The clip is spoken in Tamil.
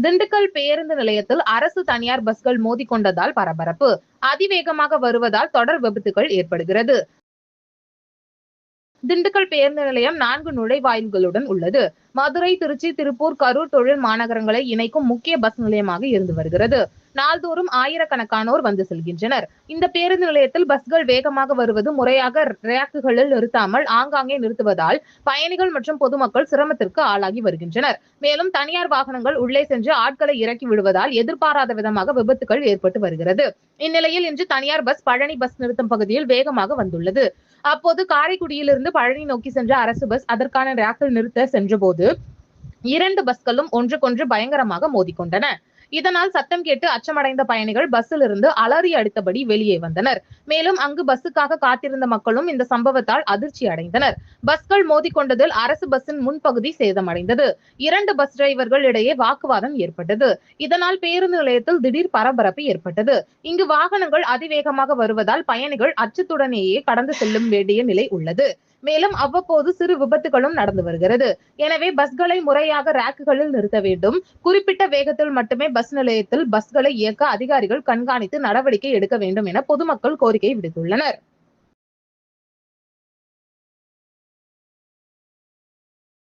திண்டுக்கல் பேருந்து நிலையத்தில் அரசு தனியார் பஸ்கள் மோதிக்கொண்டதால் பரபரப்பு. அதிவேகமாக வருவதால் தொடர் விபத்துகள் ஏற்படுகிறது. திண்டுக்கல் பேருந்து நிலையம் 4 நுழைவாயில்களுடன் உள்ளது. மதுரை, திருச்சி, திருப்பூர், கரூர் தொழில் மாநகரங்களை இணைக்கும் முக்கிய பஸ் நிலையமாக இருந்து வருகிறது. நாள்தோறும் ஆயிரக்கணக்கானோர் வந்து செல்கின்றனர். இந்த பேருந்து நிலையத்தில் பஸ்கள் வேகமாக வருவது, முறையாக ரேக்குகளில் நிறுத்தாமல் ஆங்காங்கே நிறுத்துவதால் பயணிகள் மற்றும் பொதுமக்கள் சிரமத்திற்கு ஆளாகி வருகின்றனர். மேலும் தனியார் வாகனங்கள் உள்ளே சென்று ஆட்களை இறக்கி விடுவதால் எதிர்பாராத விதமாக விபத்துகள் ஏற்பட்டு வருகிறது. இந்நிலையில் இன்று தனியார் பஸ் பழனி பஸ் நிறுத்தம் பகுதியில் வேகமாக வந்துள்ளது. அப்போது காரைக்குடியிலிருந்து பழனி நோக்கி சென்ற அரசு பஸ் அதற்கான ரேக்கில் நிறுத்த சென்றபோது 2 பஸ்களும் ஒன்றுக்கொன்று பயங்கரமாக மோதிக்கொண்டன. இதனால் சத்தம் கேட்டு அச்சமடைந்த பயணிகள் பஸ்ஸில் இருந்து அலறி அடித்தபடி வெளியே வந்தனர். மேலும் அங்கு பஸ்ஸுக்காக காத்திருந்த மக்களும் இந்த சம்பவத்தால் அதிர்ச்சி அடைந்தனர். பஸ்கள் மோதிக்கொண்டதில் அரசு பஸ்ஸின் முன்பகுதி சேதமடைந்தது. 2 பஸ் டிரைவர்கள் இடையே வாக்குவாதம் ஏற்பட்டது. இதனால் பேருந்து நிலையத்தில் திடீர் பரபரப்பு ஏற்பட்டது. இங்கு வாகனங்கள் அதிவேகமாக வருவதால் பயணிகள் அச்சத்துடனேயே கடந்து செல்லும் வேண்டிய நிலை உள்ளது. மேலும் அவ்வப்போது சிறு விபத்துகளும் நடந்து வருகிறது. எனவே பஸ்களை முறையாக ரேக்குகளில் நிறுத்த வேண்டும். குறிப்பிட்ட வேகத்தில் மட்டுமே பஸ் நிலையத்தில் பஸ்களை இயக்க அதிகாரிகள் கண்காணித்து நடவடிக்கை எடுக்க வேண்டும் என பொதுமக்கள் கோரிக்கை விடுத்துள்ளனர்.